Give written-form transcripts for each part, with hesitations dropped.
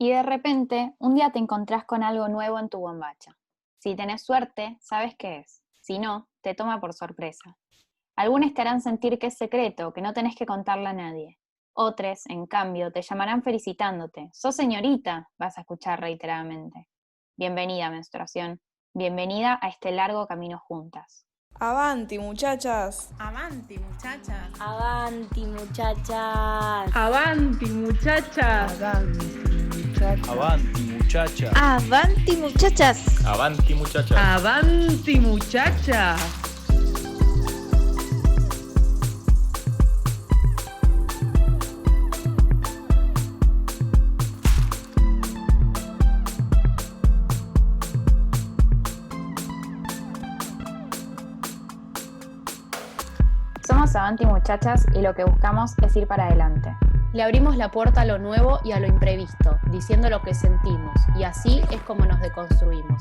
Y de repente, un día te encontrás con algo nuevo en tu bombacha. Si tenés suerte, sabes qué es. Si no, te toma por sorpresa. Algunos te harán sentir que es secreto, que no tenés que contarle a nadie. Otros, en cambio, te llamarán felicitándote. ¡Sos señorita!, vas a escuchar reiteradamente. Bienvenida, menstruación. Bienvenida a este largo camino juntas. Avanti, muchachas. Avanti, muchachas. Avanti, muchachas. Avanti, muchachas. Avanti, muchachas. Avanti, muchachas. Avanti, muchachas. Avanti, muchachas. Somos Avanti Muchachas y lo que buscamos es ir para adelante. Le abrimos la puerta a lo nuevo y a lo imprevisto, diciendo lo que sentimos, y así es como nos deconstruimos.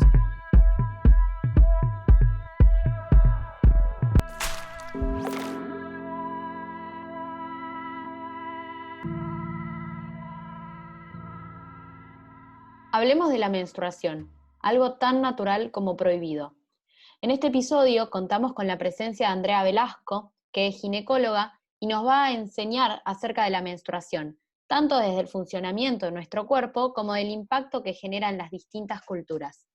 Hablemos de la menstruación, algo tan natural como prohibido. En este episodio contamos con la presencia de Andrea Velasco, que es ginecóloga y nos va a enseñar acerca de la menstruación, tanto desde el funcionamiento de nuestro cuerpo como del impacto que genera en las distintas culturas.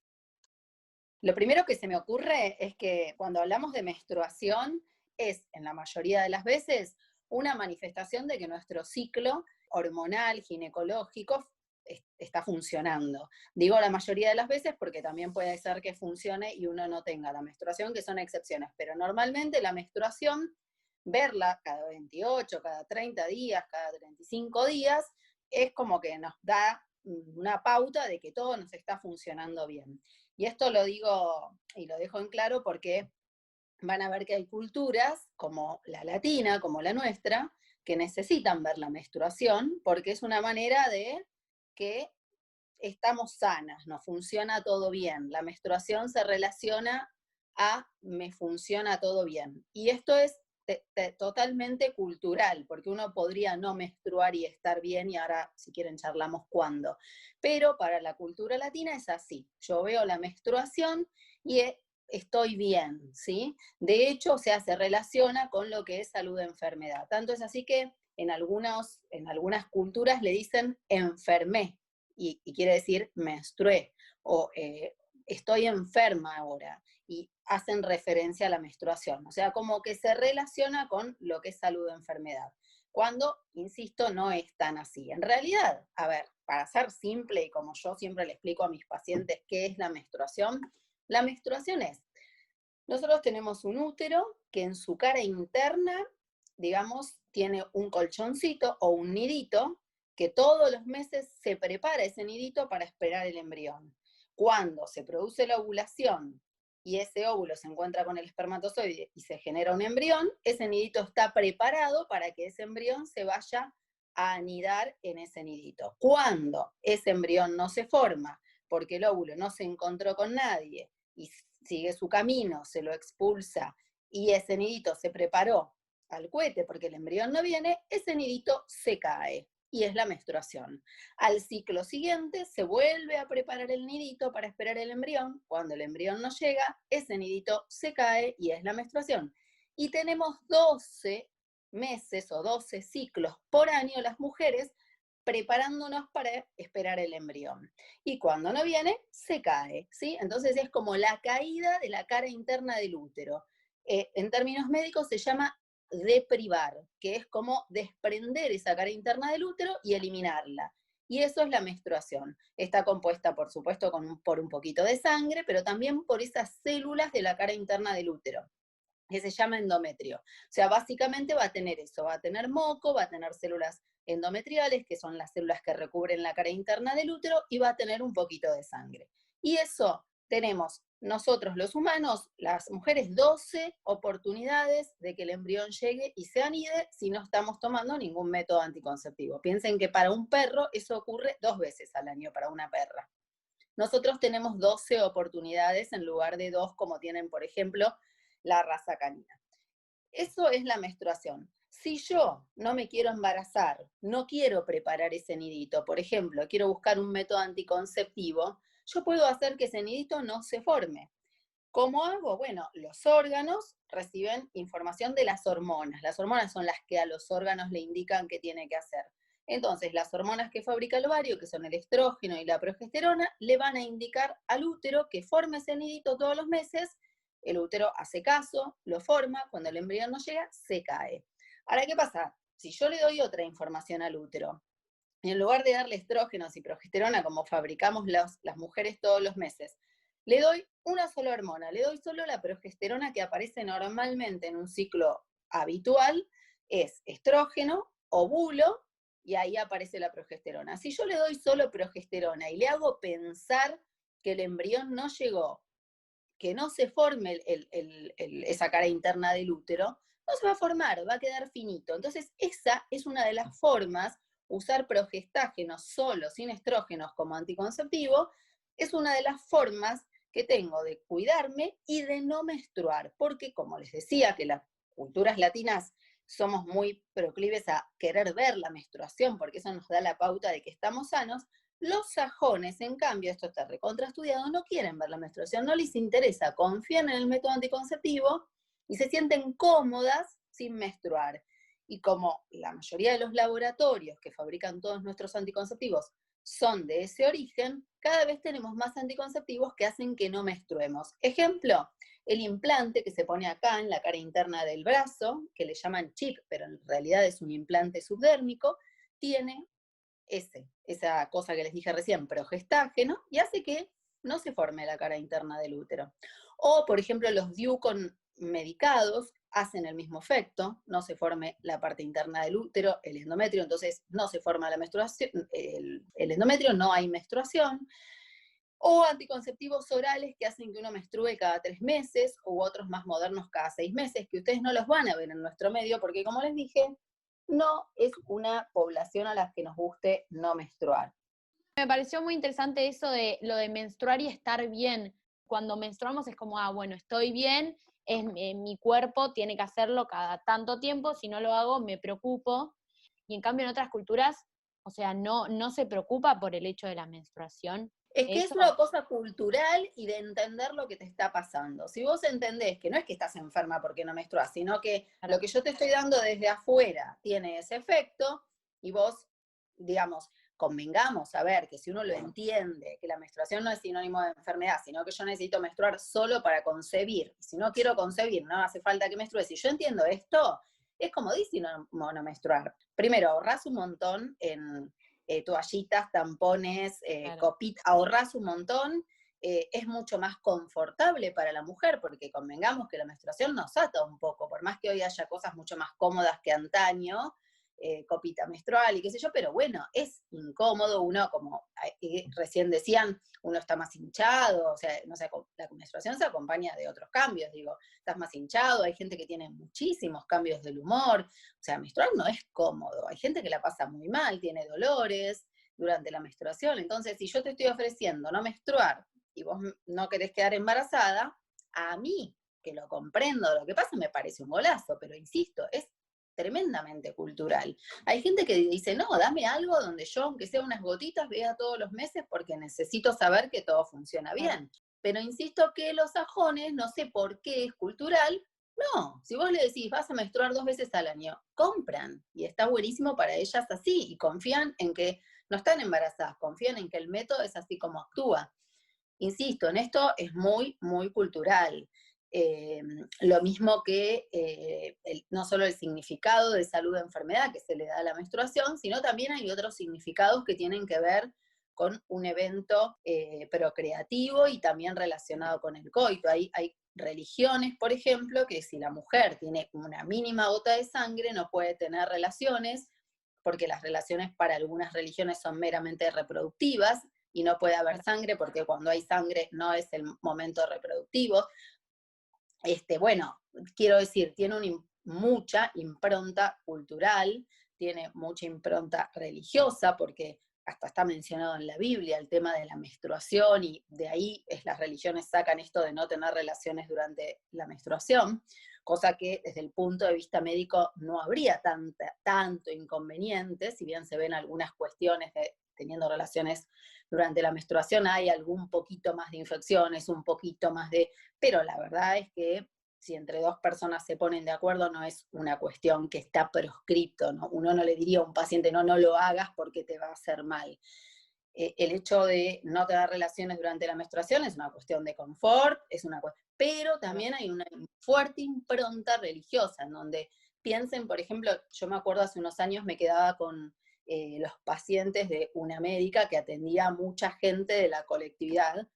Lo primero que se me ocurre es que cuando hablamos de menstruación es, en la mayoría de las veces, una manifestación de que nuestro ciclo hormonal, ginecológico, está funcionando. Digo la mayoría de las veces porque también puede ser que funcione y uno no tenga la menstruación, que son excepciones, pero normalmente la menstruación, verla cada 28, cada 30 días, cada 35 días, es como que nos da una pauta de que todo nos está funcionando bien. Y esto lo digo y lo dejo en claro porque van a ver que hay culturas como la latina, como la nuestra, que necesitan ver la menstruación porque es una manera de que estamos sanas, nos funciona todo bien. La menstruación se relaciona a me funciona todo bien. Y esto es totalmente cultural, porque uno podría no menstruar y estar bien, y ahora, si quieren, charlamos cuándo. Pero para la cultura latina es así. Yo veo la menstruación y estoy bien, ¿sí? De hecho, o sea, se relaciona con lo que es salud-enfermedad. Tanto es así que en algunas culturas le dicen enfermé, y quiere decir menstrué, o estoy enferma ahora, y hacen referencia a la menstruación. O sea, como que se relaciona con lo que es salud o enfermedad. Cuando, insisto, no es tan así. En realidad, a ver, para ser simple, y como yo siempre le explico a mis pacientes qué es la menstruación es, nosotros tenemos un útero que en su cara interna, digamos, tiene un colchoncito o un nidito, que todos los meses se prepara ese nidito para esperar el embrión. Cuando se produce la ovulación y ese óvulo se encuentra con el espermatozoide y se genera un embrión, ese nidito está preparado para que ese embrión se vaya a anidar en ese nidito. Cuando ese embrión no se forma, porque el óvulo no se encontró con nadie y sigue su camino, se lo expulsa y ese nidito se preparó al cohete porque el embrión no viene, ese nidito se cae y es la menstruación. Al ciclo siguiente se vuelve a preparar el nidito para esperar el embrión. Cuando el embrión no llega, ese nidito se cae y es la menstruación. Y tenemos 12 meses o 12 ciclos por año las mujeres preparándonos para esperar el embrión. Y cuando no viene, se cae, ¿sí? Entonces es como la caída de la cara interna del útero. En términos médicos se llama deprivar, que es como desprender esa cara interna del útero y eliminarla. Y eso es la menstruación. Está compuesta, por supuesto, por un poquito de sangre, pero también por esas células de la cara interna del útero, que se llama endometrio. O sea, básicamente va a tener eso, va a tener moco, va a tener células endometriales, que son las células que recubren la cara interna del útero, y va a tener un poquito de sangre. Y eso tenemos nosotros los humanos, las mujeres, 12 oportunidades de que el embrión llegue y se anide si no estamos tomando ningún método anticonceptivo. Piensen que para un perro eso ocurre 2 veces al año para una perra. Nosotros tenemos 12 oportunidades en lugar de 2 como tienen, por ejemplo, la raza canina. Eso es la menstruación. Si yo no me quiero embarazar, no quiero preparar ese nidito, por ejemplo, quiero buscar un método anticonceptivo, yo puedo hacer que ese nidito no se forme. ¿Cómo hago? Bueno, los órganos reciben información de las hormonas. Las hormonas son las que a los órganos le indican qué tiene que hacer. Entonces, las hormonas que fabrica el ovario, que son el estrógeno y la progesterona, le van a indicar al útero que forme ese nidito todos los meses. El útero hace caso, lo forma, cuando el embrión no llega, se cae. Ahora, ¿qué pasa? Si yo le doy otra información al útero, y en lugar de darle estrógenos y progesterona como fabricamos las mujeres todos los meses, le doy una sola hormona, le doy solo la progesterona que aparece normalmente en un ciclo habitual, es estrógeno, óvulo, y ahí aparece la progesterona. Si yo le doy solo progesterona y le hago pensar que el embrión no llegó, que no se forme esa cara interna del útero, no se va a formar, va a quedar finito. Entonces, esa es una de las formas, usar progestágenos solo, sin estrógenos como anticonceptivo, es una de las formas que tengo de cuidarme y de no menstruar, porque como les decía que las culturas latinas somos muy proclives a querer ver la menstruación, porque eso nos da la pauta de que estamos sanos, los sajones, en cambio, esto está recontraestudiado, no quieren ver la menstruación, no les interesa, confían en el método anticonceptivo y se sienten cómodas sin menstruar. Y como la mayoría de los laboratorios que fabrican todos nuestros anticonceptivos son de ese origen, cada vez tenemos más anticonceptivos que hacen que no menstruemos. Ejemplo, el implante que se pone acá en la cara interna del brazo, que le llaman chip, pero en realidad es un implante subdérmico, tiene esa cosa que les dije recién, progestágeno, y hace que no se forme la cara interna del útero. O, por ejemplo, los DIU con medicados hacen el mismo efecto, no se forme la parte interna del útero, el endometrio, entonces no se forma la menstruación, el endometrio, no hay menstruación. O anticonceptivos orales que hacen que uno menstrue cada 3 meses, u otros más modernos cada 6 meses, que ustedes no los van a ver en nuestro medio, porque como les dije, no es una población a la que nos guste no menstruar. Me pareció muy interesante eso de lo de menstruar y estar bien. Cuando menstruamos es como, bueno, estoy bien, mi cuerpo tiene que hacerlo cada tanto tiempo, si no lo hago me preocupo. Y en cambio en otras culturas, o sea, no se preocupa por el hecho de la menstruación. Es que es una cosa cultural y de entender lo que te está pasando. Si vos entendés que no es que estás enferma porque no menstruás, sino que lo que yo te estoy dando desde afuera tiene ese efecto, y vos, digamos, convengamos a ver que si uno lo entiende, que la menstruación no es sinónimo de enfermedad, sino que yo necesito menstruar solo para concebir, y si no quiero concebir, no hace falta que menstrue. Si yo entiendo esto, es comodísimo no menstruar. Primero, ahorrás un montón en toallitas, tampones, copitas, ahorrás un montón, es mucho más confortable para la mujer, porque convengamos que la menstruación nos ata un poco, por más que hoy haya cosas mucho más cómodas que antaño, copita menstrual y qué sé yo, pero bueno, es incómodo, uno, como recién decían, uno está más hinchado, o sea, no sé, la menstruación se acompaña de otros cambios, digo, estás más hinchado, hay gente que tiene muchísimos cambios del humor, o sea, menstruar no es cómodo, hay gente que la pasa muy mal, tiene dolores durante la menstruación, entonces si yo te estoy ofreciendo no menstruar y vos no querés quedar embarazada, a mí, que lo comprendo, lo que pasa me parece un golazo, pero insisto, es tremendamente cultural. Hay gente que dice, no, dame algo donde yo, aunque sea unas gotitas, vea todos los meses porque necesito saber que todo funciona bien. Pero insisto que los sajones, no sé por qué es cultural, no, si vos le decís, vas a menstruar 2 veces al año, compran, y está buenísimo para ellas así, y confían en que no están embarazadas, confían en que el método es así como actúa. Insisto, en esto es muy, muy cultural. Lo mismo que no solo el significado de salud o enfermedad que se le da a la menstruación, sino también hay otros significados que tienen que ver con un evento procreativo y también relacionado con el coito. Hay religiones, por ejemplo, que si la mujer tiene una mínima gota de sangre no puede tener relaciones, porque las relaciones para algunas religiones son meramente reproductivas, y no puede haber sangre porque cuando hay sangre no es el momento reproductivo. Bueno, quiero decir, tiene mucha impronta cultural, tiene mucha impronta religiosa, porque hasta está mencionado en la Biblia el tema de la menstruación, y de ahí las religiones sacan esto de no tener relaciones durante la menstruación. cosa que desde el punto de vista médico no habría tanto inconveniente, si bien se ven algunas cuestiones de teniendo relaciones durante la menstruación, hay algún poquito más de infecciones, un poquito más de... Pero la verdad es que si entre dos personas se ponen de acuerdo, no es una cuestión que está proscripto, ¿no? Uno no le diría a un paciente, no lo hagas porque te va a hacer mal. El hecho de no tener relaciones durante la menstruación es una cuestión de confort, pero también hay una fuerte impronta religiosa, en donde piensen, por ejemplo, yo me acuerdo hace unos años me quedaba con los pacientes de una médica que atendía a mucha gente de la colectividad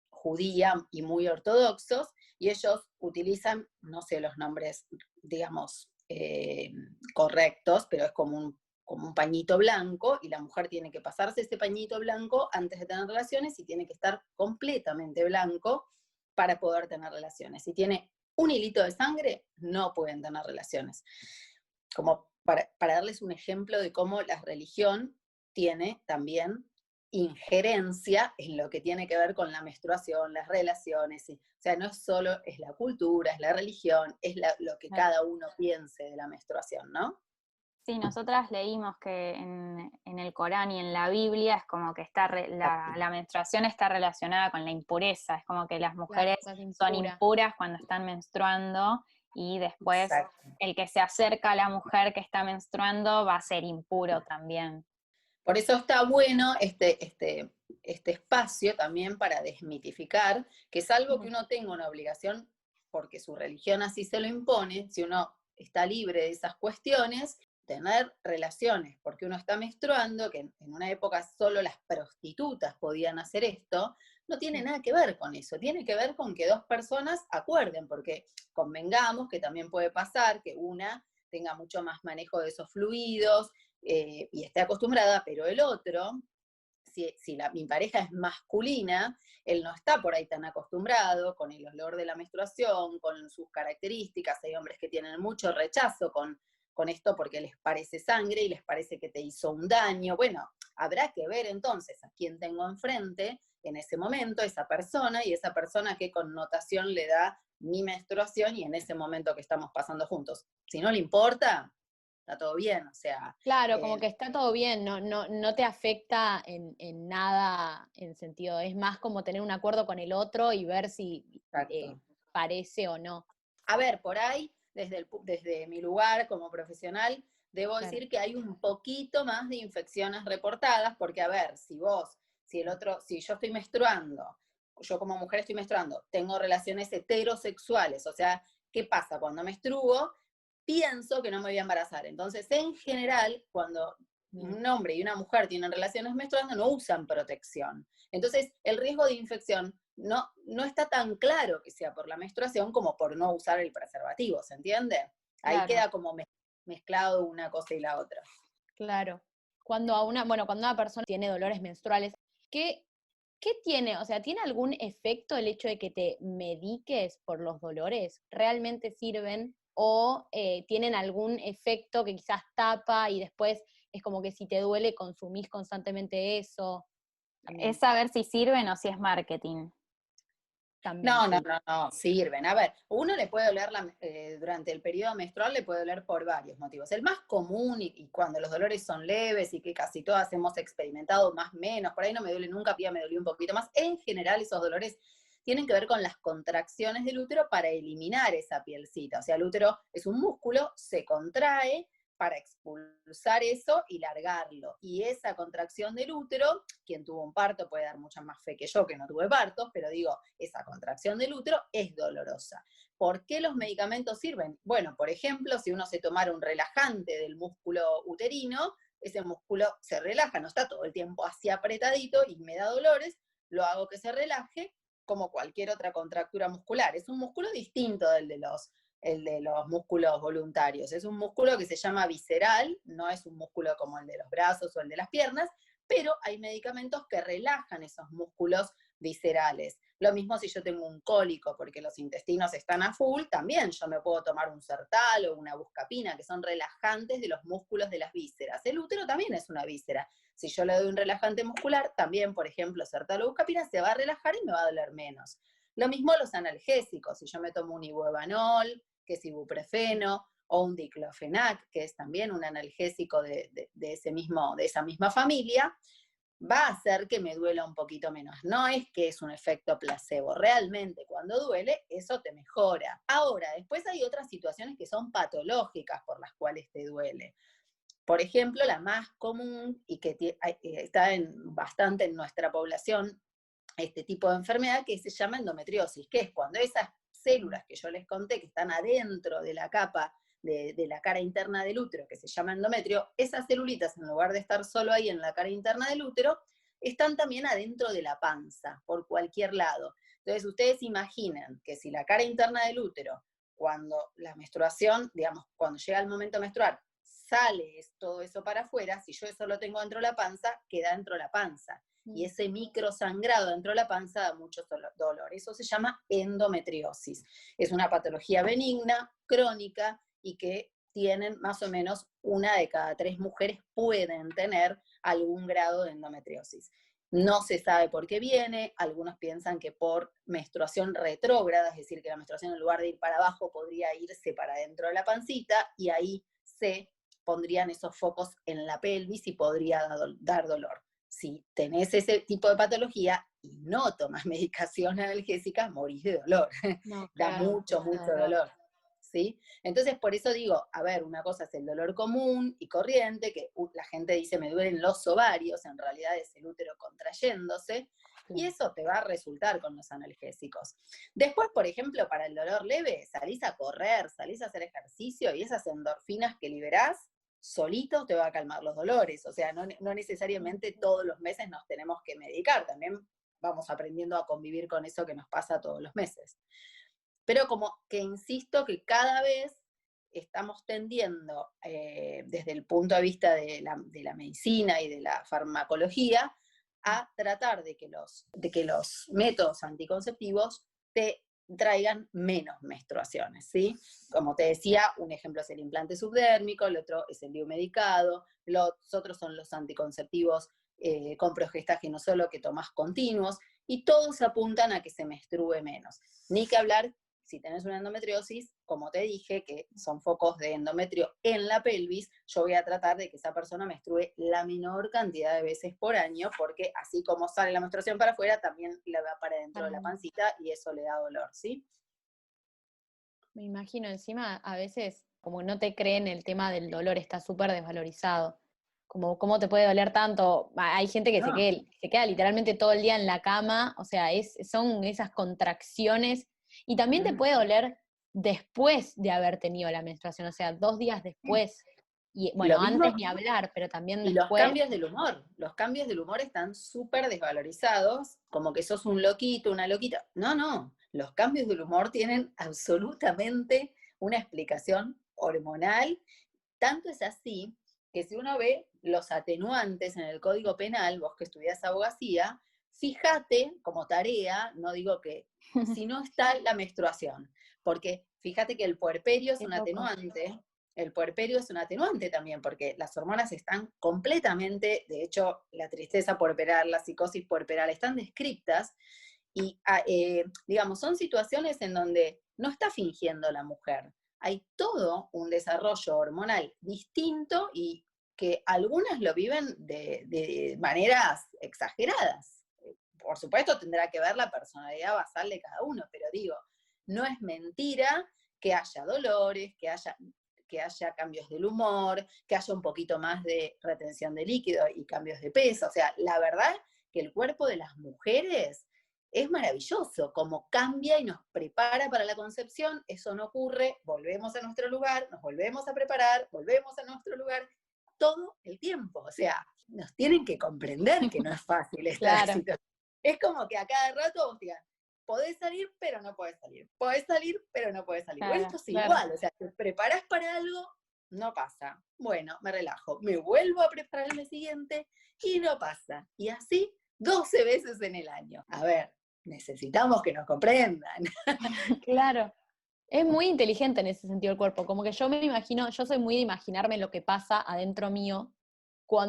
judía y muy ortodoxos, y ellos utilizan, no sé los nombres, digamos, correctos, pero es como un pañito blanco, y la mujer tiene que pasarse ese pañito blanco antes de tener relaciones, y tiene que estar completamente blanco para poder tener relaciones. Si tiene un hilito de sangre, no pueden tener relaciones. Como para darles un ejemplo de cómo la religión tiene también injerencia en lo que tiene que ver con la menstruación, las relaciones. O sea, no es solo es la cultura, es la religión, es lo que cada uno piense de la menstruación, ¿no? Sí, nosotras leímos que en el Corán y en la Biblia es como que la menstruación está relacionada con la impureza, es como que las mujeres son impuras cuando están menstruando, y después el que se acerca a la mujer que está menstruando va a ser impuro también. Por eso está bueno este espacio también para desmitificar que salvo que uno tenga una obligación porque su religión así se lo impone, si uno está libre de esas cuestiones, tener relaciones porque uno está menstruando, que en una época solo las prostitutas podían hacer esto, no tiene nada que ver con eso, tiene que ver con que dos personas acuerden, porque convengamos que también puede pasar que una tenga mucho más manejo de esos fluidos y esté acostumbrada, pero el otro, si mi pareja es masculina, él no está por ahí tan acostumbrado con el olor de la menstruación, con sus características. Hay hombres que tienen mucho rechazo con esto porque les parece sangre y les parece que te hizo un daño. Bueno, habrá que ver entonces a quién tengo enfrente en ese momento, esa persona, y esa persona qué connotación le da mi menstruación y en ese momento que estamos pasando juntos. Si no le importa, está todo bien, o sea... Claro, como que está todo bien, no te afecta en nada, en sentido, es más como tener un acuerdo con el otro y ver si parece o no. A ver, por ahí, desde mi lugar como profesional, debo decir que hay un poquito más de infecciones reportadas, porque a ver, si yo estoy menstruando, yo como mujer estoy menstruando, tengo relaciones heterosexuales, o sea, ¿qué pasa? Cuando menstruo, pienso que no me voy a embarazar. Entonces, en general, cuando un hombre y una mujer tienen relaciones menstruando, no usan protección. Entonces, el riesgo de infección no está tan claro que sea por la menstruación como por no usar el preservativo, ¿se entiende? Ahí queda como mezclado una cosa y la otra. Claro. Cuando una persona tiene dolores menstruales, ¿qué tiene? O sea, ¿tiene algún efecto el hecho de que te mediques por los dolores? ¿Realmente sirven? ¿O tienen algún efecto que quizás tapa y después es como que si te duele consumís constantemente eso? También. Es saber si sirven o si es marketing. También, no, sirven. A ver, uno le puede doler durante el periodo menstrual, le puede doler por varios motivos. El más común, y cuando los dolores son leves y que casi todas hemos experimentado más o menos, por ahí no me duele nunca, ya me dolió un poquito más, en general esos dolores tienen que ver con las contracciones del útero para eliminar esa pielcita. O sea, el útero es un músculo, se contrae para expulsar eso y largarlo. Y esa contracción del útero, quien tuvo un parto puede dar mucha más fe que yo, que no tuve partos, pero digo, esa contracción del útero es dolorosa. ¿Por qué los medicamentos sirven? Bueno, por ejemplo, si uno se tomara un relajante del músculo uterino, ese músculo se relaja, no está todo el tiempo así apretadito y me da dolores, lo hago que se relaje como cualquier otra contractura muscular. Es un músculo distinto del de los músculos voluntarios. Es un músculo que se llama visceral, no es un músculo como el de los brazos o el de las piernas, pero hay medicamentos que relajan esos músculos viscerales. Lo mismo si yo tengo un cólico porque los intestinos están a full, también yo me puedo tomar un Sertal o una Buscapina, que son relajantes de los músculos de las vísceras. El útero también es una víscera. Si yo le doy un relajante muscular, también, por ejemplo, Sertal o Buscapina, se va a relajar y me va a doler menos. Lo mismo los analgésicos. Si yo me tomo un Ibuevanol, que es ibuprofeno, o un diclofenac, que es también un analgésico de esa misma familia, va a hacer que me duela un poquito menos. No es que es un efecto placebo, realmente cuando duele, eso te mejora. Ahora, después hay otras situaciones que son patológicas por las cuales te duele. Por ejemplo, la más común y que está bastante en nuestra población, este tipo de enfermedad que se llama endometriosis, que es cuando esas células que yo les conté que están adentro de la capa de la cara interna del útero, que se llama endometrio, esas celulitas, en lugar de estar solo ahí en la cara interna del útero, están también adentro de la panza, por cualquier lado. Entonces, ustedes imaginen que si la cara interna del útero, cuando la menstruación, digamos, cuando llega el momento de menstruar, sale todo eso para afuera, si yo eso lo tengo dentro de la panza, queda dentro de la panza. Y ese microsangrado dentro de la panza da mucho dolor. Eso se llama endometriosis. Es una patología benigna, crónica, y que tienen más o menos 1 de cada 3 mujeres pueden tener algún grado de endometriosis. No se sabe por qué viene, algunos piensan que por menstruación retrógrada, es decir, que la menstruación en lugar de ir para abajo podría irse para dentro de la pancita, y ahí se pondrían esos focos en la pelvis y podría dar dolor. Si tenés ese tipo de patología y no tomas medicación analgésica, morís de dolor. No, Da claro, mucho dolor. ¿Sí? Entonces, por eso digo, a ver, una cosa es el dolor común y corriente, que la gente dice me duelen los ovarios, en realidad es el útero contrayéndose, y eso te va a resultar con los analgésicos. Después, por ejemplo, para el dolor leve, salís a correr, salís a hacer ejercicio, y esas endorfinas que liberás, solito te va a calmar los dolores. O sea, no necesariamente todos los meses nos tenemos que medicar, también vamos aprendiendo a convivir con eso que nos pasa todos los meses. Pero como que insisto que cada vez estamos tendiendo, desde el punto de vista de la medicina y de la farmacología, a tratar de que los métodos anticonceptivos te traigan menos menstruaciones, ¿sí? Como te decía, un ejemplo es el implante subdérmico, el otro es el biomedicado, los otros son los anticonceptivos con progestágeno solo que tomás continuos, y todos apuntan a que se menstrue menos. Ni que hablar si tenés una endometriosis, como te dije, que son focos de endometrio en la pelvis, yo voy a tratar de que esa persona menstrue la menor cantidad de veces por año, porque así como sale la menstruación para afuera, también la va para dentro de la pancita y eso le da dolor, ¿sí? Me imagino, encima a veces como no te creen el tema del dolor, está súper desvalorizado. Como, ¿cómo te puede doler tanto? Hay gente que se queda literalmente todo el día en la cama, o sea, son esas contracciones, y también te puede doler después de haber tenido la menstruación, o sea, 2 días después. Y bueno, antes ni hablar, pero también después. Y los cambios del humor están súper desvalorizados, como que sos un loquito, una loquita. No, los cambios del humor tienen absolutamente una explicación hormonal. Tanto es así que si uno ve los atenuantes en el Código Penal, vos que estudiás abogacía, fíjate como tarea, no digo que, si no está la menstruación, porque fíjate que el puerperio es un atenuante. El puerperio es un atenuante también, porque las hormonas están completamente, de hecho, la tristeza puerperal, la psicosis puerperal, están descritas, y digamos, son situaciones en donde no está fingiendo la mujer. Hay todo un desarrollo hormonal distinto y que algunas lo viven de maneras exageradas. Por supuesto, tendrá que ver la personalidad basal de cada uno, pero digo, no es mentira que haya dolores, que haya cambios del humor, que haya un poquito más de retención de líquido y cambios de peso. O sea, la verdad que el cuerpo de las mujeres es maravilloso, como cambia y nos prepara para la concepción. Eso no ocurre, volvemos a nuestro lugar, nos volvemos a preparar, volvemos a nuestro lugar, todo el tiempo. O sea, nos tienen que comprender que no es fácil esta situación. Es como que a cada rato vos digas, podés salir, pero no podés salir. Podés salir, pero no podés salir. Claro, esto es igual, o sea, te preparás para algo, no pasa. Bueno, me relajo, me vuelvo a preparar el mes siguiente y no pasa. Y así 12 veces en el año. A ver, necesitamos que nos comprendan. Claro. Es muy inteligente en ese sentido el cuerpo. Como que yo me imagino, yo soy muy de imaginarme lo que pasa adentro mío,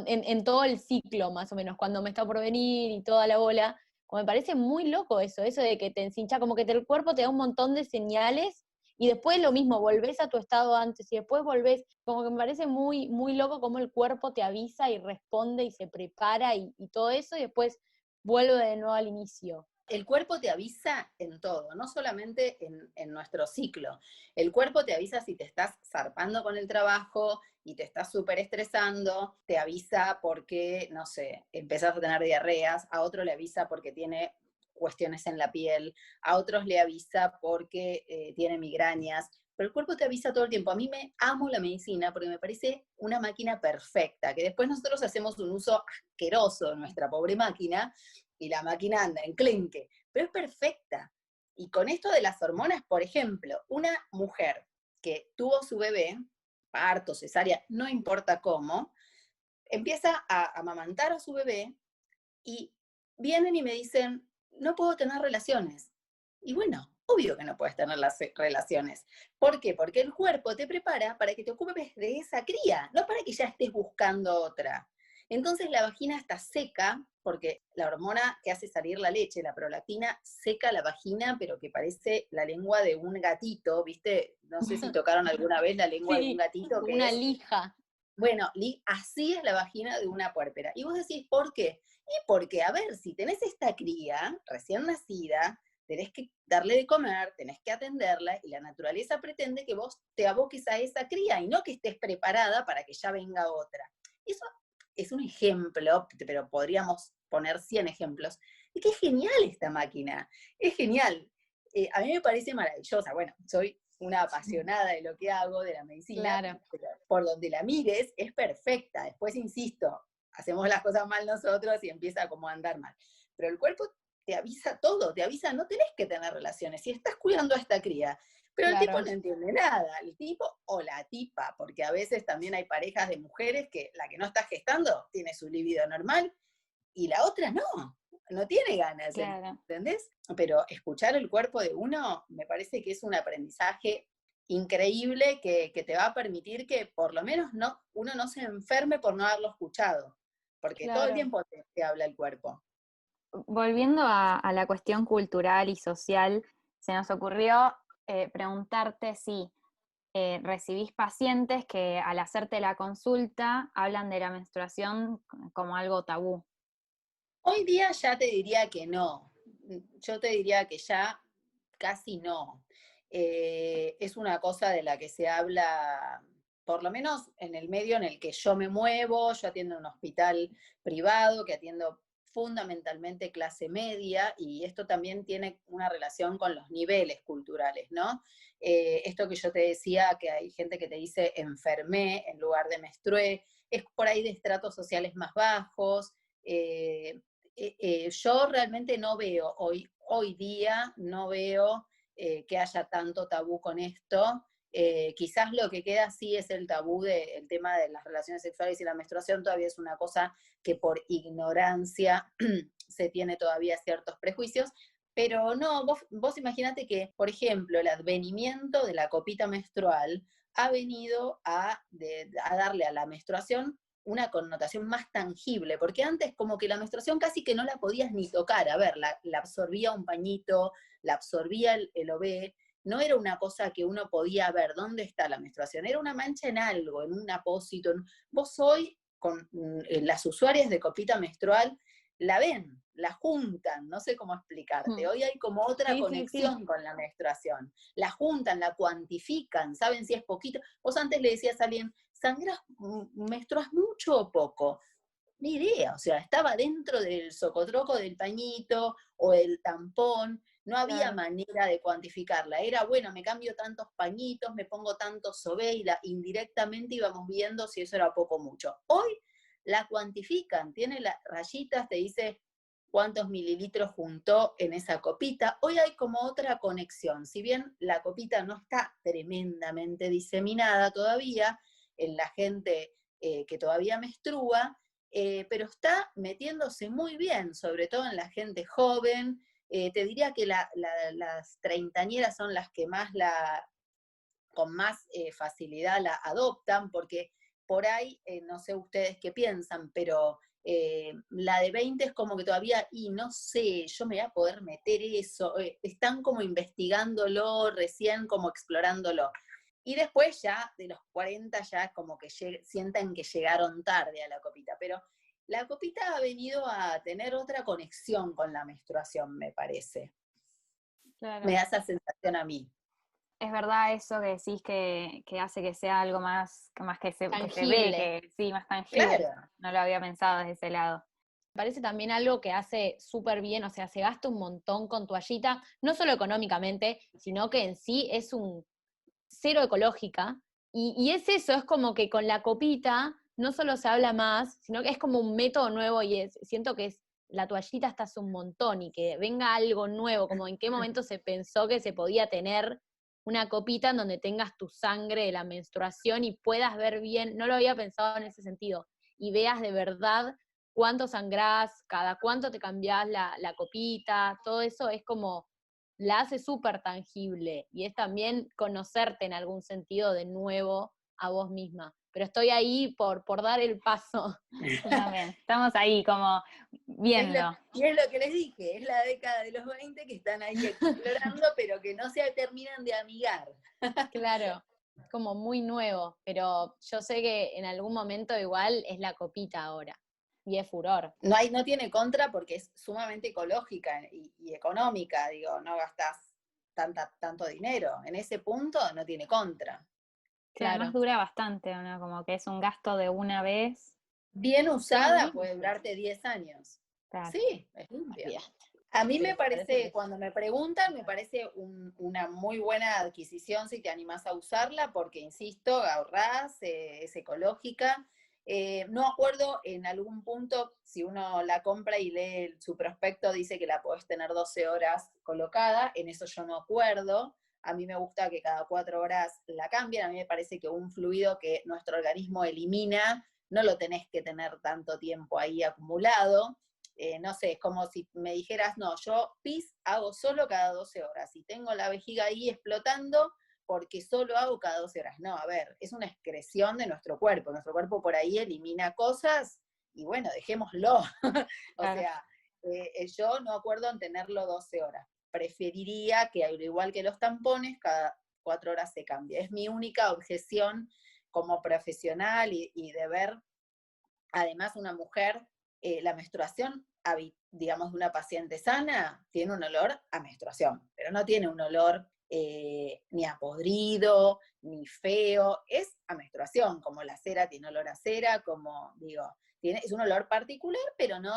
en todo el ciclo, más o menos, cuando me está por venir y toda la bola. Como me parece muy loco eso de que te encincha, como que el cuerpo te da un montón de señales y después lo mismo, volvés a tu estado antes y después volvés, como que me parece muy, muy loco cómo el cuerpo te avisa y responde y se prepara y todo eso y después vuelve de nuevo al inicio. El cuerpo te avisa en todo, no solamente en nuestro ciclo. El cuerpo te avisa si te estás zarpando con el trabajo y te estás súper estresando, te avisa porque, no sé, empezás a tener diarreas, a otro le avisa porque tiene cuestiones en la piel, a otros le avisa porque tiene migrañas, pero el cuerpo te avisa todo el tiempo. A mí me amo la medicina porque me parece una máquina perfecta, que después nosotros hacemos un uso asqueroso de nuestra pobre máquina, y la máquina anda en clenque, pero es perfecta. Y con esto de las hormonas, por ejemplo, una mujer que tuvo su bebé, parto, cesárea, no importa cómo, empieza a amamantar a su bebé y vienen y me dicen, no puedo tener relaciones. Y bueno, obvio que no puedes tener las relaciones. ¿Por qué? Porque el cuerpo te prepara para que te ocupes de esa cría, no para que ya estés buscando otra. Entonces la vagina está seca, porque la hormona que hace salir la leche, la prolactina, seca la vagina, pero que parece la lengua de un gatito, ¿viste? No sé si tocaron alguna vez la lengua de un gatito. Como una lija. Bueno, así es la vagina de una puérpera. Y vos decís, ¿por qué? Y porque, a ver, si tenés esta cría recién nacida, tenés que darle de comer, tenés que atenderla, y la naturaleza pretende que vos te aboques a esa cría y no que estés preparada para que ya venga otra. Eso es un ejemplo, pero podríamos poner 100 ejemplos, de que es genial esta máquina, es genial. A mí me parece maravillosa. Bueno, soy una apasionada de lo que hago, de la medicina, claro. Pero por donde la mires es perfecta. Después, insisto, hacemos las cosas mal nosotros y empieza como a andar mal. Pero el cuerpo te avisa todo, te avisa, no tenés que tener relaciones, si estás cuidando a esta cría. Pero claro, el tipo no entiende nada, el tipo o la tipa, porque a veces también hay parejas de mujeres que la que no está gestando tiene su libido normal y la otra no tiene ganas, claro. ¿Entendés? Pero escuchar el cuerpo de uno me parece que es un aprendizaje increíble que te va a permitir que por lo menos uno no se enferme por no haberlo escuchado, porque claro, todo el tiempo te habla el cuerpo. Volviendo a la cuestión cultural y social, se nos ocurrió preguntarte si recibís pacientes que al hacerte la consulta hablan de la menstruación como algo tabú. Hoy día ya te diría que no. Yo te diría que ya casi no. Es una cosa de la que se habla, por lo menos en el medio en el que yo me muevo. Yo atiendo en un hospital privado que atiendo fundamentalmente clase media, y esto también tiene una relación con los niveles culturales, ¿no? Esto que yo te decía, que hay gente que te dice enfermé en lugar de menstrué, es por ahí de estratos sociales más bajos. Yo realmente no veo, hoy día no veo que haya tanto tabú con esto. Quizás lo que queda sí es el tabú del tema de las relaciones sexuales y la menstruación. Todavía es una cosa que por ignorancia se tiene todavía ciertos prejuicios, pero no, vos imaginate que, por ejemplo, el advenimiento de la copita menstrual ha venido a darle a la menstruación una connotación más tangible, porque antes como que la menstruación casi que no la podías ni tocar. A ver, la absorbía un pañito, la absorbía el OB, no era una cosa que uno podía ver dónde está la menstruación, era una mancha en algo, en un apósito. Vos hoy, con las usuarias de copita menstrual, la ven, la juntan, no sé cómo explicarte. Hoy hay como otra conexión con la menstruación. La juntan, la cuantifican, saben si es poquito. Vos antes le decías a alguien, ¿sangrás, menstruás mucho o poco? Ni idea, o sea, estaba dentro del socotroco del pañito o el tampón, no había manera de cuantificarla. Era, bueno, me cambio tantos pañitos, me pongo tantos sobé, y indirectamente íbamos viendo si eso era poco o mucho. Hoy la cuantifican, tiene las rayitas, te dice cuántos mililitros juntó en esa copita. Hoy hay como otra conexión. Si bien la copita no está tremendamente diseminada todavía en la gente que todavía menstrua, pero está metiéndose muy bien, sobre todo en la gente joven. Te diría que las treintañeras son las que con más facilidad la adoptan, porque por ahí, no sé ustedes qué piensan, pero La de 20 es como que todavía, y no sé, yo me voy a poder meter eso, están como investigándolo, recién como explorándolo. Y después ya, de los 40 ya es como que sienten que llegaron tarde a la copita, pero la copita ha venido a tener otra conexión con la menstruación, me parece. Claro. Me da esa sensación a mí. Es verdad eso que decís que hace que sea algo más que se ve, Tangible. que sí, más tangible. Claro. No lo había pensado desde ese lado. Me parece también algo que hace súper bien, o sea, se gasta un montón con toallita, no solo económicamente, sino que en sí es un cero ecológica, y es eso, es como que con la copita no solo se habla más, sino que es como un método nuevo, y siento que la toallita hasta hace un montón, y que venga algo nuevo, como en qué momento se pensó que se podía tener una copita en donde tengas tu sangre de la menstruación y puedas ver bien, no lo había pensado en ese sentido, y veas de verdad cuánto sangrás, cada cuánto te cambiás la copita, todo eso es como, la hace súper tangible, y es también conocerte en algún sentido de nuevo a vos misma. Pero estoy ahí por dar el paso. Yo también. Estamos ahí como viendo. Y es lo que les dije, es la década de los 20 que están ahí explorando, pero que no se terminan de amigar. Claro, como muy nuevo, pero yo sé que en algún momento igual es la copita ahora, y es furor. No tiene contra porque es sumamente ecológica y económica, digo, no gastás tanto dinero. En ese punto no tiene contra. Que además dura bastante, ¿no? Como que es un gasto de una vez. Bien usada puede durarte 10 años. Claro. Sí, es limpia. A mí me parece, cuando me preguntan, me parece una muy buena adquisición si te animás a usarla, porque, insisto, ahorrás, es ecológica. No acuerdo en algún punto, si uno la compra y lee su prospecto, dice que la podés tener 12 horas colocada, en eso yo no acuerdo. A mí me gusta que cada 4 horas la cambien, a mí me parece que un fluido que nuestro organismo elimina, no lo tenés que tener tanto tiempo ahí acumulado. No sé, es como si me dijeras, no, yo pis hago solo cada 12 horas, y tengo la vejiga ahí explotando porque solo hago cada 12 horas. No, a ver, es una excreción de nuestro cuerpo por ahí elimina cosas, y bueno, dejémoslo. O sea, yo no acuerdo en tenerlo 12 horas. Preferiría que, al igual que los tampones, cada 4 horas se cambie. Es mi única objeción como profesional y de ver, además, una mujer, la menstruación, digamos, de una paciente sana, tiene un olor a menstruación, pero no tiene un olor ni a podrido, ni feo, es a menstruación, como la cera tiene olor a cera, como digo, es un olor particular, pero no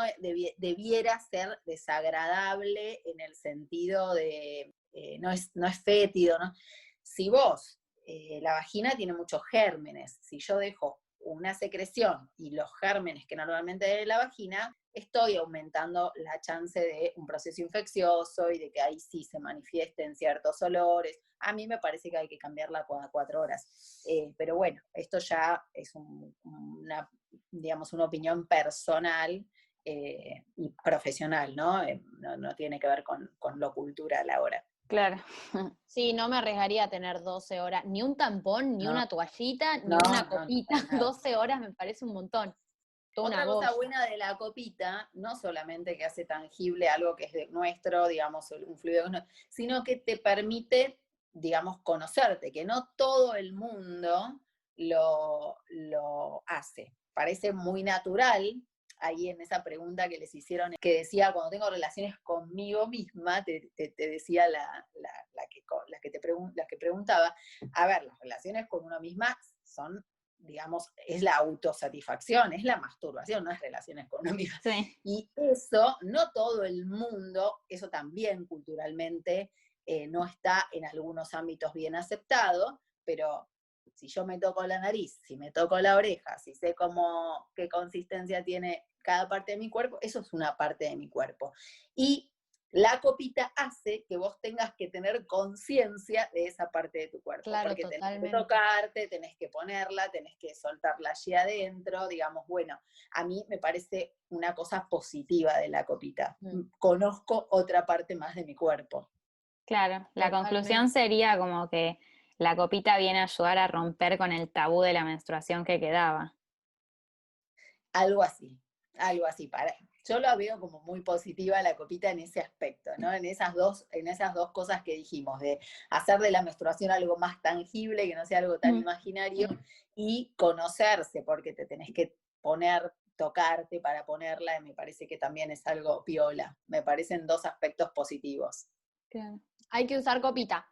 debiera ser desagradable en el sentido de, no es fétido, ¿no? Si vos, la vagina tiene muchos gérmenes, si yo dejo una secreción y los gérmenes que normalmente hay en la vagina, estoy aumentando la chance de un proceso infeccioso y de que ahí sí se manifiesten ciertos olores. A mí me parece que hay que cambiarla cada 4 horas. Pero bueno, esto ya es una opinión personal y profesional, ¿no? No tiene que ver con lo cultural ahora. Claro. Sí, no me arriesgaría a tener 12 horas, ni un tampón, ni una toallita, ni No, una copita. no. 12 horas me parece un montón. Otra cosa buena de la copita, no solamente que hace tangible algo que es de nuestro, digamos, un fluido, sino que te permite, digamos, conocerte, que no todo el mundo lo hace. Parece muy natural, ahí en esa pregunta que les hicieron, que decía, cuando tengo relaciones conmigo misma, te decía la que preguntaba, a ver, las relaciones con uno misma son, digamos, es la autosatisfacción, es la masturbación, no es relaciones con uno mismo. Sí. Y eso, no todo el mundo, eso también culturalmente no está en algunos ámbitos bien aceptado, pero si yo me toco la nariz, si me toco la oreja, si sé qué consistencia tiene cada parte de mi cuerpo, eso es una parte de mi cuerpo. Y la copita hace que vos tengas que tener conciencia de esa parte de tu cuerpo. Claro, porque totalmente. Tenés que tocarte, tenés que ponerla, tenés que soltarla allí adentro, digamos, bueno, a mí me parece una cosa positiva de la copita. Conozco otra parte más de mi cuerpo. Claro, la conclusión sería como que la copita viene a ayudar a romper con el tabú de la menstruación que quedaba. Algo así. algo así. Yo la veo como muy positiva la copita en ese aspecto, ¿no? En esas dos cosas que dijimos, de hacer de la menstruación algo más tangible, que no sea algo tan imaginario, y conocerse, porque te tenés que tocarte para ponerla, y me parece que también es algo piola. Me parecen dos aspectos positivos. Claro. Hay que usar copita.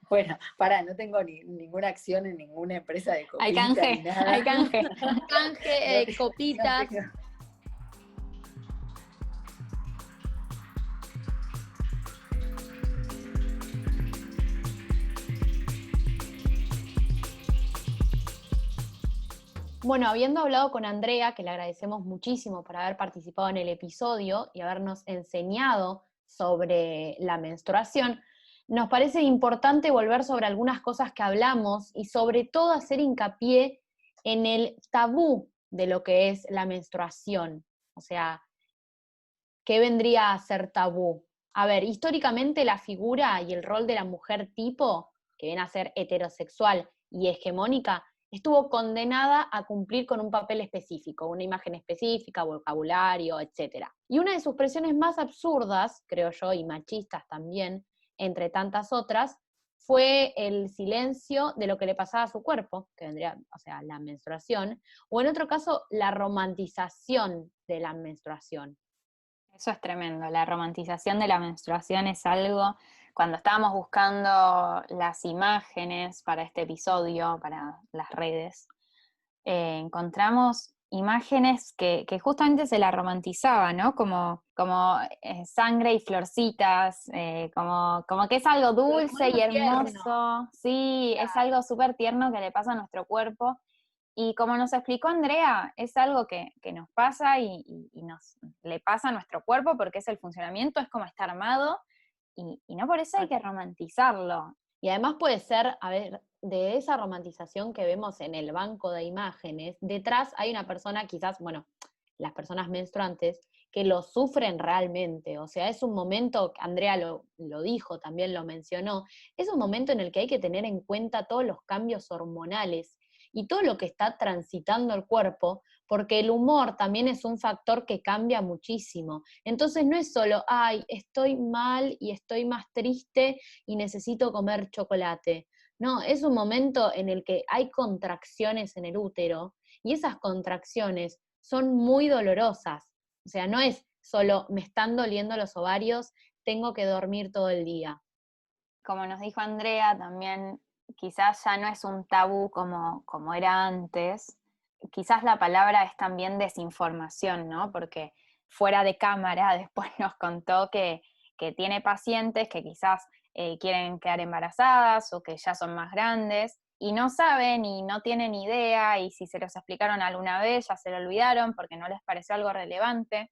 Bueno, no tengo ninguna acción en ninguna empresa de copita. Hay canje, ni nada. hay canje. Canje, copitas. No tengo. Bueno, habiendo hablado con Andrea, que le agradecemos muchísimo por haber participado en el episodio y habernos enseñado sobre la menstruación, nos parece importante volver sobre algunas cosas que hablamos y sobre todo hacer hincapié en el tabú de lo que es la menstruación. O sea, ¿qué vendría a ser tabú? A ver, históricamente la figura y el rol de la mujer tipo, que viene a ser heterosexual y hegemónica, estuvo condenada a cumplir con un papel específico, una imagen específica, vocabulario, etc. Y una de sus presiones más absurdas, creo yo, y machistas también, entre tantas otras, fue el silencio de lo que le pasaba a su cuerpo, que vendría, o sea, la menstruación, o en otro caso, la romantización de la menstruación. Eso es tremendo, la romantización de la menstruación es algo, cuando estábamos buscando las imágenes para este episodio, para las redes, encontramos imágenes que justamente se la romantizaban, ¿no? Como sangre y florcitas, como que es algo dulce y hermoso, tierno. Sí, claro. Es algo súper tierno que le pasa a nuestro cuerpo. Y como nos explicó Andrea, es algo que nos pasa y nos le pasa a nuestro cuerpo porque es el funcionamiento, es como está armado, y no por eso hay que romantizarlo. Y además puede ser, a ver, de esa romantización que vemos en el banco de imágenes, detrás hay una persona, quizás, bueno, las personas menstruantes, que lo sufren realmente. O sea, es un momento, Andrea lo dijo, también lo mencionó, es un momento en el que hay que tener en cuenta todos los cambios hormonales y todo lo que está transitando el cuerpo, porque el humor también es un factor que cambia muchísimo. Entonces no es solo, ay, estoy mal y estoy más triste y necesito comer chocolate. No, es un momento en el que hay contracciones en el útero y esas contracciones son muy dolorosas. O sea, no es solo me están doliendo los ovarios, tengo que dormir todo el día. Como nos dijo Andrea, también quizás ya no es un tabú como era antes. Quizás la palabra es también desinformación, ¿no? Porque fuera de cámara después nos contó que tiene pacientes que quizás quieren quedar embarazadas o que ya son más grandes y no saben y no tienen idea, y si se los explicaron alguna vez ya se lo olvidaron porque no les pareció algo relevante.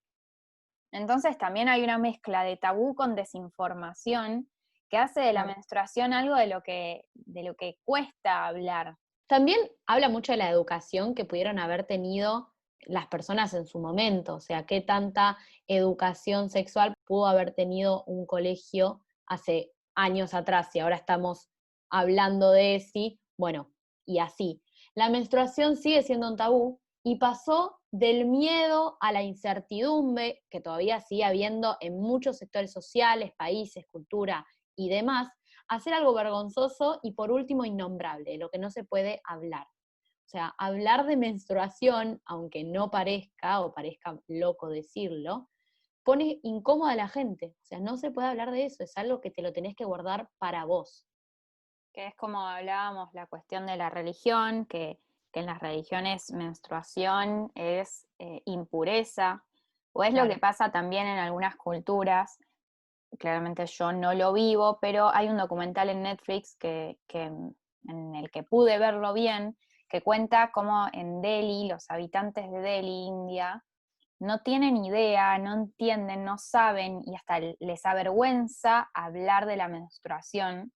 Entonces también hay una mezcla de tabú con desinformación que hace de la menstruación algo de lo que cuesta hablar. También habla mucho de la educación que pudieron haber tenido las personas en su momento, o sea, qué tanta educación sexual pudo haber tenido un colegio hace años atrás, y ahora estamos hablando de eso, bueno, y así. La menstruación sigue siendo un tabú y pasó del miedo a la incertidumbre, que todavía sigue habiendo en muchos sectores sociales, países, cultura y demás, a ser algo vergonzoso y por último innombrable, de lo que no se puede hablar. O sea, hablar de menstruación, aunque no parezca o parezca loco decirlo, pone incómoda a la gente. O sea, no se puede hablar de eso, es algo que te lo tenés que guardar para vos. Que es como hablábamos, la cuestión de la religión, que en las religiones menstruación es impureza, o es claro. Lo que pasa también en algunas culturas. Claramente yo no lo vivo, pero hay un documental en Netflix en el que pude verlo bien, que cuenta cómo en Delhi, los habitantes de Delhi, India, no tienen idea, no entienden, no saben, y hasta les avergüenza hablar de la menstruación,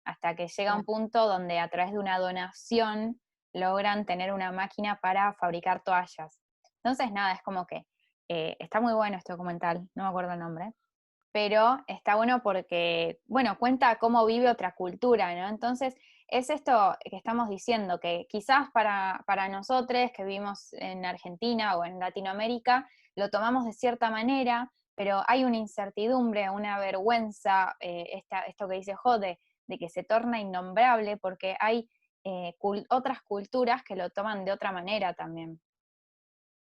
hasta que llega un punto donde a través de una donación logran tener una máquina para fabricar toallas. Entonces, nada, es como que está muy bueno este documental, no me acuerdo el nombre, pero está bueno porque, bueno, cuenta cómo vive otra cultura, ¿no? Entonces, es esto que estamos diciendo, que quizás para nosotros que vivimos en Argentina o en Latinoamérica, lo tomamos de cierta manera, pero hay una incertidumbre, una vergüenza, esto que dice Jode, de que se torna innombrable porque hay otras culturas que lo toman de otra manera también.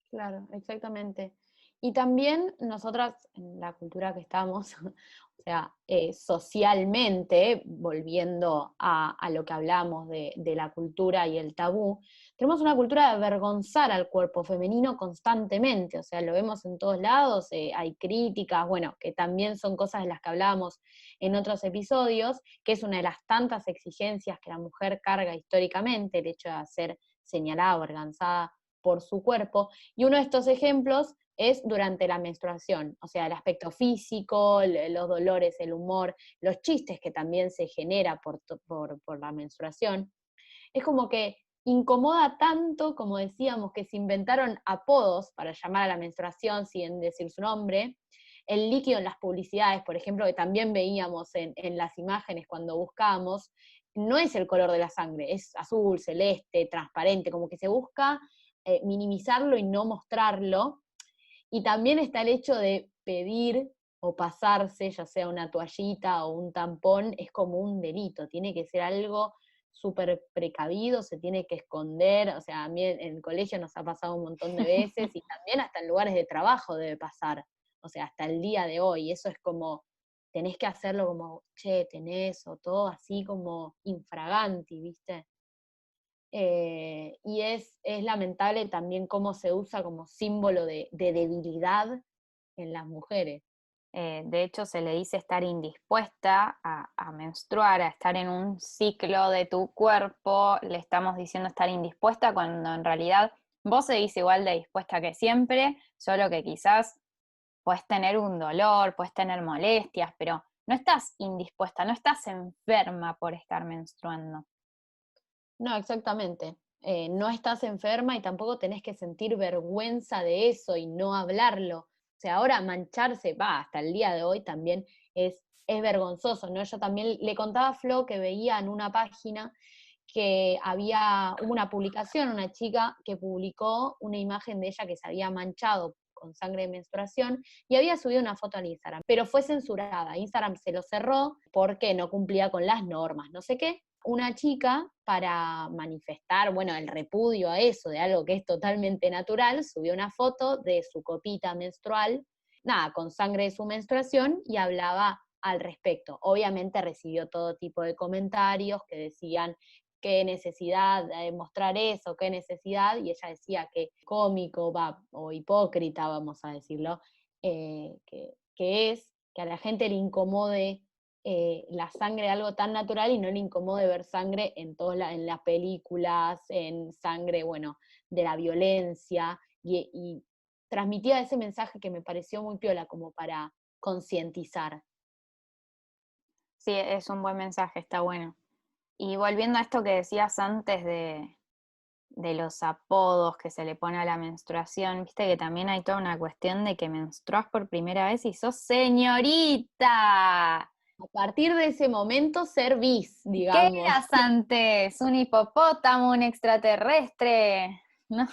Claro, exactamente. Y también nosotras, en la cultura que estamos, o sea, socialmente, volviendo a lo que hablamos de la cultura y el tabú, tenemos una cultura de avergonzar al cuerpo femenino constantemente, o sea, lo vemos en todos lados, hay críticas, bueno, que también son cosas de las que hablábamos en otros episodios, que es una de las tantas exigencias que la mujer carga históricamente, el hecho de ser señalada, avergonzada por su cuerpo, y uno de estos ejemplos es durante la menstruación, o sea, el aspecto físico, los dolores, el humor, los chistes que también se genera por la menstruación. Es como que incomoda tanto, como decíamos, que se inventaron apodos para llamar a la menstruación sin decir su nombre. El líquido en las publicidades, por ejemplo, que también veíamos en las imágenes cuando buscábamos, no es el color de la sangre, es azul, celeste, transparente, como que se busca minimizarlo y no mostrarlo. Y también está el hecho de pedir o pasarse, ya sea una toallita o un tampón, es como un delito, tiene que ser algo súper precavido, se tiene que esconder, o sea, a mí en el colegio nos ha pasado un montón de veces, y también hasta en lugares de trabajo debe pasar, o sea, hasta el día de hoy, eso es como, tenés que hacerlo como, che, tenés, o todo así como infraganti, ¿viste? Y es lamentable también cómo se usa como símbolo de debilidad en las mujeres. De hecho, se le dice estar indispuesta a menstruar, a estar en un ciclo de tu cuerpo, le estamos diciendo estar indispuesta cuando en realidad vos seguís igual de dispuesta que siempre, solo que quizás puedes tener un dolor, puedes tener molestias, pero no estás indispuesta, no estás enferma por estar menstruando. No, exactamente. No estás enferma y tampoco tenés que sentir vergüenza de eso y no hablarlo. O sea, ahora mancharse, hasta el día de hoy también es vergonzoso, ¿no? Yo también le contaba a Flo que veía en una página que hubo una publicación, una chica que publicó una imagen de ella que se había manchado con sangre de menstruación y había subido una foto al Instagram, pero fue censurada. Instagram se lo cerró porque no cumplía con las normas, no sé qué. Una chica, para manifestar, bueno, el repudio a eso, de algo que es totalmente natural, subió una foto de su copita menstrual, nada, con sangre de su menstruación, y hablaba al respecto. Obviamente recibió todo tipo de comentarios que decían qué necesidad de mostrar eso, qué necesidad, y ella decía que cómico, o hipócrita, vamos a decirlo, que es que a la gente le incomode la sangre, algo tan natural, y no le incomode ver sangre en las películas, en sangre, bueno, de la violencia, y transmitía ese mensaje que me pareció muy piola, como para concientizar. Sí, es un buen mensaje, está bueno. Y volviendo a esto que decías antes de los apodos que se le pone a la menstruación, viste que también hay toda una cuestión de que menstruás por primera vez y sos señorita. A partir de ese momento servís, ¿Qué digamos. eras antes? ¿Un hipopótamo, un extraterrestre? No,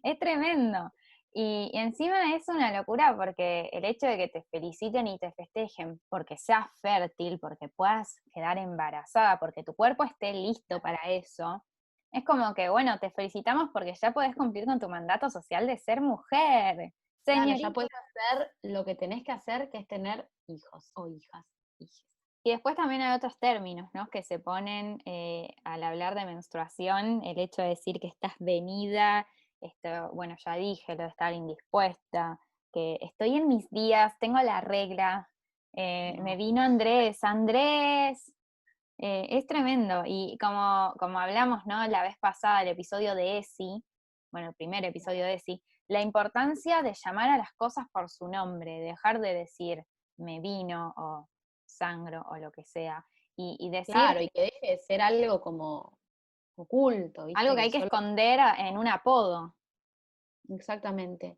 es tremendo. Y encima es una locura porque el hecho de que te feliciten y te festejen porque seas fértil, porque puedas quedar embarazada, porque tu cuerpo esté listo para eso, es como que, bueno, te felicitamos porque ya podés cumplir con tu mandato social de ser mujer. Claro, Señorita. ya puedes hacer lo que tenés que hacer, que es tener hijos o hijas. Y después también hay otros términos, ¿no? Que se ponen al hablar de menstruación, el hecho de decir que estás venida, esto, bueno, ya dije, lo de estar indispuesta, que estoy en mis días, tengo la regla, me vino Andrés, es tremendo. Y como hablamos, ¿no? La vez pasada, el episodio de ESI, bueno, el primer episodio de ESI, la importancia de llamar a las cosas por su nombre, dejar de decir me vino o sangro o lo que sea, y decir Claro, y que deje de ser algo como oculto, ¿viste? algo que hay que esconder en un apodo. Exactamente.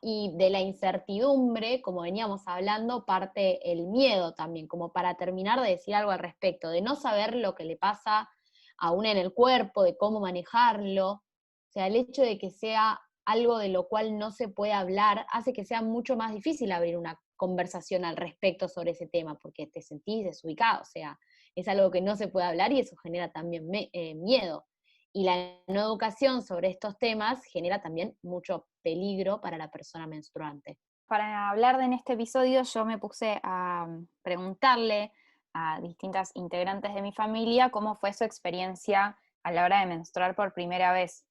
y de la incertidumbre, como veníamos hablando, parte el miedo también, como para terminar de decir algo al respecto, de no saber lo que le pasa a uno en el cuerpo, de cómo manejarlo. O sea, el hecho de que sea algo de lo cual no se puede hablar hace que sea mucho más difícil abrir una conversación al respecto sobre ese tema, porque te sentís desubicado, o sea, es algo que no se puede hablar y eso genera también miedo. Y la no educación sobre estos temas genera también mucho peligro para la persona menstruante. Para hablar en este episodio yo me puse a preguntarle a distintas integrantes de mi familia cómo fue su experiencia a la hora de menstruar por primera vez.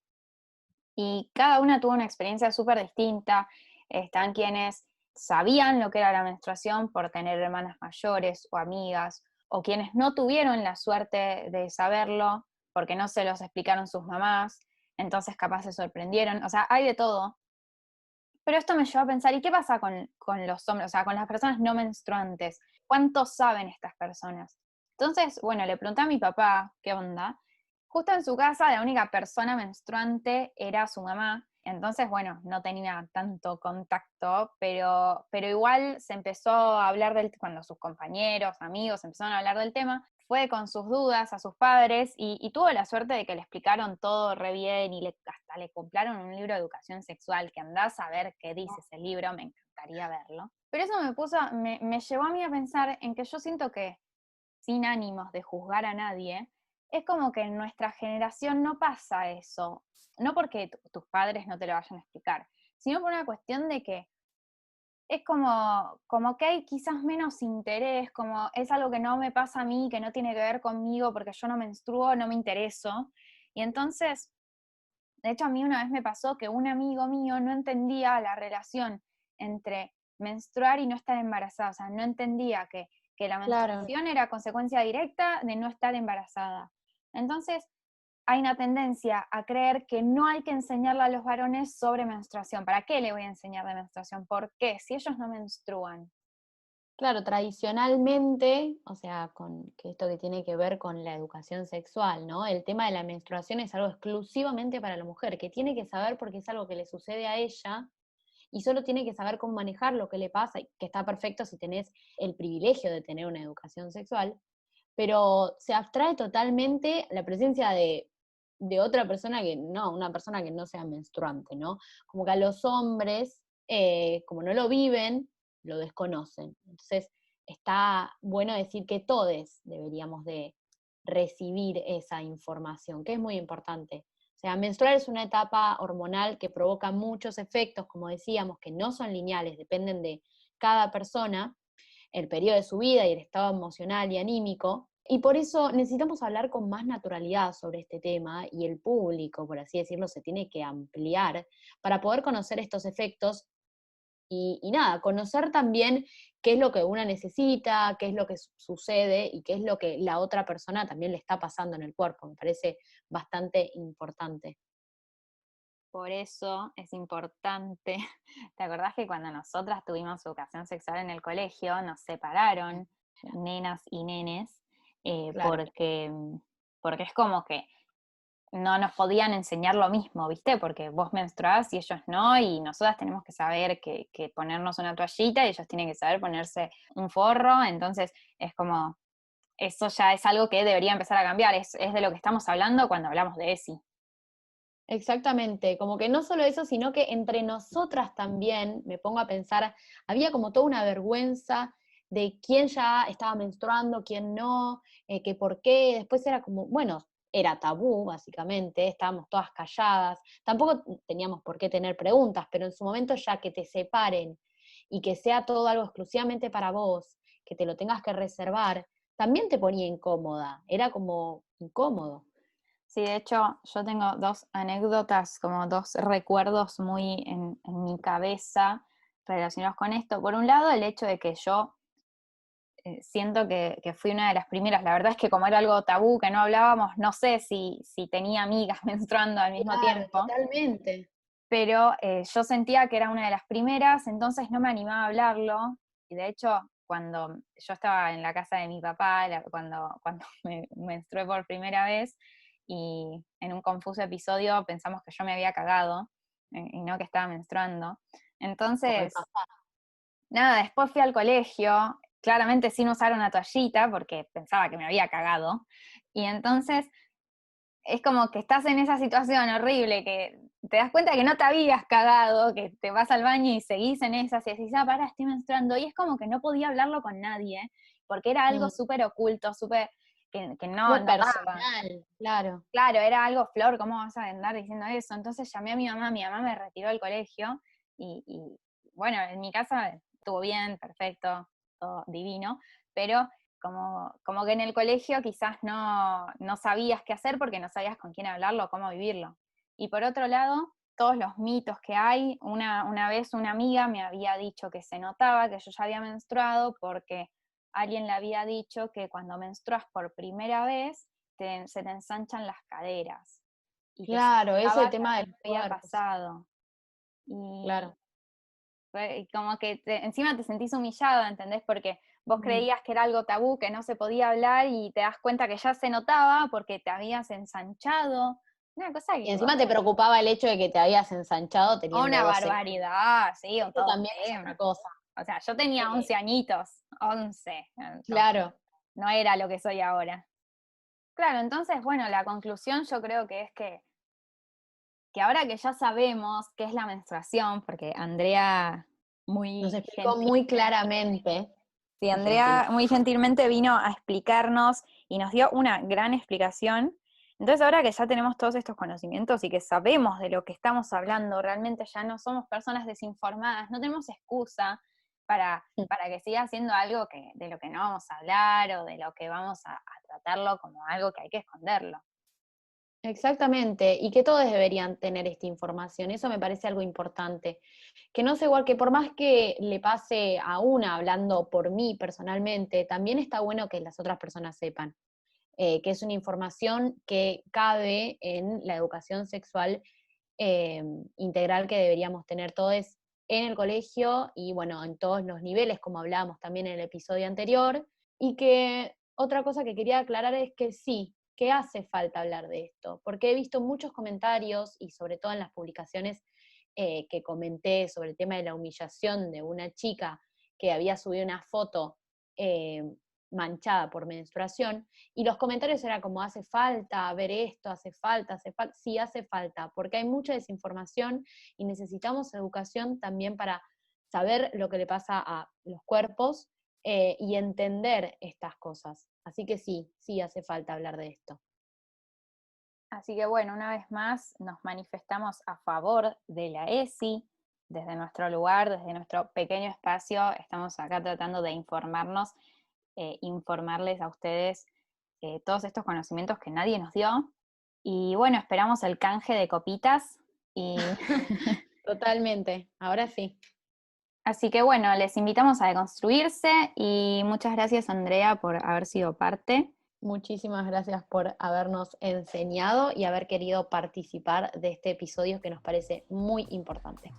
Y cada una tuvo una experiencia súper distinta. Están quienes sabían lo que era la menstruación por tener hermanas mayores o amigas, o quienes no tuvieron la suerte de saberlo porque no se los explicaron sus mamás, entonces capaz se sorprendieron. O sea, hay de todo. Pero esto me llevó a pensar, ¿y qué pasa con los hombres, o sea, con las personas no menstruantes? ¿Cuánto saben estas personas? Entonces, bueno, le pregunté a mi papá qué onda. Justo en su casa la única persona menstruante era su mamá, entonces, bueno, no tenía tanto contacto, pero igual se empezó a hablar cuando sus compañeros, amigos empezaron a hablar del tema, fue con sus dudas a sus padres y tuvo la suerte de que le explicaron todo re bien y hasta le compraron un libro de educación sexual, que andás a ver qué dice ese libro, me encantaría verlo. Pero eso me llevó a mí a pensar en que yo siento que, sin ánimos de juzgar a nadie, es como que en nuestra generación no pasa eso. No porque tus padres no te lo vayan a explicar, sino por una cuestión de que es como que hay quizás menos interés, como es algo que no me pasa a mí, que no tiene que ver conmigo porque yo no menstruo, no me intereso. Y entonces, de hecho a mí una vez me pasó que un amigo mío no entendía la relación entre menstruar y no estar embarazada, o sea, no entendía que la menstruación era consecuencia directa de no estar embarazada. Entonces, hay una tendencia a creer que no hay que enseñarle a los varones sobre menstruación. ¿Para qué le voy a enseñar de menstruación? ¿Por qué? Si ellos no menstruan. Claro, tradicionalmente, o sea, con que esto que tiene que ver con la educación sexual, ¿no? El tema de la menstruación es algo exclusivamente para la mujer, que tiene que saber porque es algo que le sucede a ella y solo tiene que saber cómo manejar lo que le pasa, y que está perfecto si tenés el privilegio de tener una educación sexual, pero se abstrae totalmente la presencia de otra persona que no, una persona que no sea menstruante, ¿no? Como que a los hombres, como no lo viven, lo desconocen. Entonces, está bueno decir que todos deberíamos de recibir esa información, que es muy importante. O sea, menstruar es una etapa hormonal que provoca muchos efectos, como decíamos, que no son lineales, dependen de cada persona, el periodo de su vida y el estado emocional y anímico, y por eso necesitamos hablar con más naturalidad sobre este tema y el público, por así decirlo, se tiene que ampliar para poder conocer estos efectos y nada, conocer también qué es lo que una necesita, qué es lo que sucede y qué es lo que la otra persona también le está pasando en el cuerpo. Me parece bastante importante. Por eso es importante. ¿Te acordás que cuando nosotras tuvimos educación sexual en el colegio, nos separaron nenas y nenes? Claro. Porque es como que no nos podían enseñar lo mismo, ¿viste? Porque vos menstruás y ellos no, y nosotras tenemos que saber que ponernos una toallita y ellos tienen que saber ponerse un forro, entonces es como, eso ya es algo que debería empezar a cambiar, es de lo que estamos hablando cuando hablamos de ESI. Exactamente, como que no solo eso, sino que entre nosotras también, me pongo a pensar, había como toda una vergüenza de quién ya estaba menstruando, quién no, que por qué, después era como, bueno, era tabú básicamente, estábamos todas calladas, tampoco teníamos por qué tener preguntas, pero en su momento ya que te separen y que sea todo algo exclusivamente para vos, que te lo tengas que reservar, también te ponía incómoda, era como incómodo. Sí, de hecho, yo tengo dos anécdotas, como dos recuerdos muy en mi cabeza relacionados con esto. Por un lado, el hecho de que yo siento que fui una de las primeras. La verdad es que como era algo tabú, que no hablábamos, no sé si tenía amigas menstruando al mismo Claro, tiempo, totalmente. pero yo sentía que era una de las primeras, entonces no me animaba a hablarlo. Y de hecho, cuando yo estaba en la casa de mi papá, cuando me menstrué por primera vez, y en un confuso episodio pensamos que yo me había cagado y no que estaba menstruando. Entonces, nada, después fui al colegio, claramente sin usar una toallita, porque pensaba que me había cagado. Y entonces, es como que estás en esa situación horrible, que te das cuenta que no te habías cagado, que te vas al baño y seguís en esas, y decís, pará, estoy menstruando. Y es como que no podía hablarlo con nadie, porque era algo súper oculto, súper... que no Muy daba. personal, claro. Claro, era algo, Flor, ¿cómo vas a andar diciendo eso? Entonces llamé a mi mamá me retiró del colegio, y bueno, en mi casa estuvo bien, perfecto, todo divino, pero como que en el colegio quizás no sabías qué hacer porque no sabías con quién hablarlo, cómo vivirlo. Y por otro lado, todos los mitos que hay, una vez una amiga me había dicho que se notaba que yo ya había menstruado porque alguien le había dicho que cuando menstruas por primera vez se te ensanchan las caderas. Y Claro, que ese tema del había cuerpo. pasado. Y, Claro. y como que encima te sentís humillada, ¿entendés? Porque vos creías que era algo tabú, que no se podía hablar, y te das cuenta que ya se notaba porque te habías ensanchado. Una cosa que... Y encima te preocupaba el hecho de que te habías ensanchado teniendo Una 12. barbaridad, sí, o Esto todo un también es tema. otra cosa. O sea, yo tenía 11 añitos, 11. Claro. No era lo que soy ahora. Claro, entonces, bueno, la conclusión yo creo que es que ahora que ya sabemos qué es la menstruación, porque Andrea Nos muy explicó muy claramente. sí, Andrea muy gentilmente vino a explicarnos y nos dio una gran explicación. Entonces ahora que ya tenemos todos estos conocimientos y que sabemos de lo que estamos hablando, realmente ya no somos personas desinformadas, no tenemos excusa para que siga siendo algo de lo que no vamos a hablar o de lo que vamos a tratarlo como algo que hay que esconderlo. Exactamente, y que todos deberían tener esta información, eso me parece algo importante. Que no sé, igual que por más que le pase a una, hablando por mí personalmente, también está bueno que las otras personas sepan, que es una información que cabe en la educación sexual integral que deberíamos tener todos en el colegio y bueno, en todos los niveles, como hablábamos también en el episodio anterior, y que otra cosa que quería aclarar es que sí, que hace falta hablar de esto, porque he visto muchos comentarios y sobre todo en las publicaciones que comenté sobre el tema de la humillación de una chica que había subido una foto manchada por menstruación, y los comentarios eran como, hace falta ver esto, hace falta, sí hace falta, porque hay mucha desinformación y necesitamos educación también para saber lo que le pasa a los cuerpos y entender estas cosas. Así que sí hace falta hablar de esto. Así que bueno, una vez más nos manifestamos a favor de la ESI, desde nuestro lugar, desde nuestro pequeño espacio, estamos acá tratando de informarles a ustedes todos estos conocimientos que nadie nos dio. Y bueno, esperamos el canje de copitas. Totalmente, ahora sí. Así que bueno, les invitamos a deconstruirse y muchas gracias, Andrea, por haber sido parte. Muchísimas gracias por habernos enseñado y haber querido participar de este episodio que nos parece muy importante.